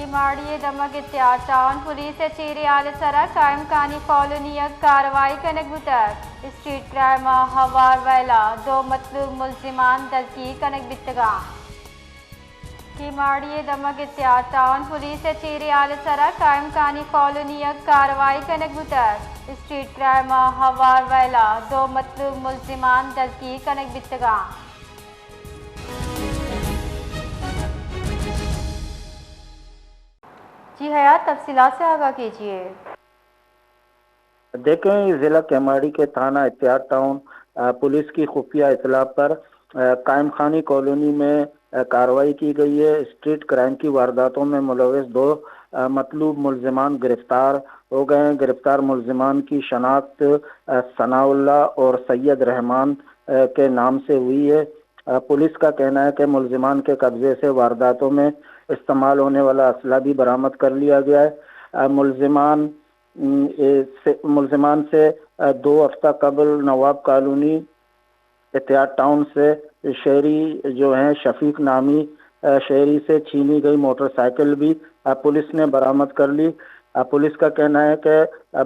माड़िए दमक इत्याद town police चेरे आल सरा कायम कानी कॉलोनी कार्रवाई कनक बुतर स्ट्रीट क्राइम हवार वैला दो मतलूब मुलजिमान दलकी कनक बितगा की माड़िए दमक इत्याद टाउन पुलिस चेरे आल सरा कायम कानी कॉलोनी कार्रवाई कनक बुतर स्ट्रीट क्राइम हवार वैला दो मतलूब मुलजिमान दलकी कनक बितगा। जी हयात तफसीलात से आगाह कीजिए। देखें, जिला केमाड़ी के थाना इत्याद टाउन पुलिस की खुफिया इतला पर कायम खानी कॉलोनी में कार्रवाई की गई है। स्ट्रीट क्राइम की वारदातों में मुलविस दो मतलूब मुलजिमान गिरफ्तार हो गए हैं। गिरफ्तार मुलजिमान की शनाख्त सनाउल्लाह और सैयद रहमान के नाम से हुई है। पुलिस का कहना है कि मुलजिमान के कब्जे से वारदातों में इस्तेमाल होने वाला असला भी बरामद कर लिया गया है। मुलजिमान से 2 हफ्ता कबल नवाब कॉलोनी एहतियात टाउन से शहरी जो हैं शफीक नामी शहरी से छीनी गई मोटरसाइकिल भी पुलिस ने बरामद कर ली। पुलिस का कहना है कि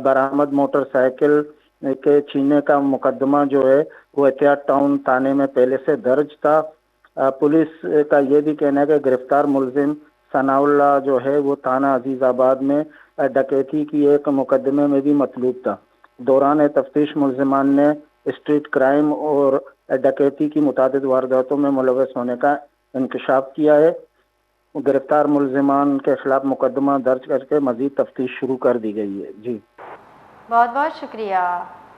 बरामद मोटरसाइकिल के छीनने का मुकदमा जो है वो एहतियात टाउन थाने में पहले से दर्ज था। पुलिस का ये भी कहना है कि गिरफ्तार मुलजिम सनाउल्लाह जो है वो थाना अजीज़ाबाद में डकैती की एक मुकदमे में भी मतलूब था। दौरान तफ्तीश मुलजिमान ने स्ट्रीट क्राइम और डकैती की मुतादिद वारदातों में मुलविस होने का इंकशाफ किया है। गिरफ्तार मुलजिमान के खिलाफ मुकदमा दर्ज करके मजीद तफ्तीश शुरू कर दी गई है। जी बहुत बहुत शुक्रिया।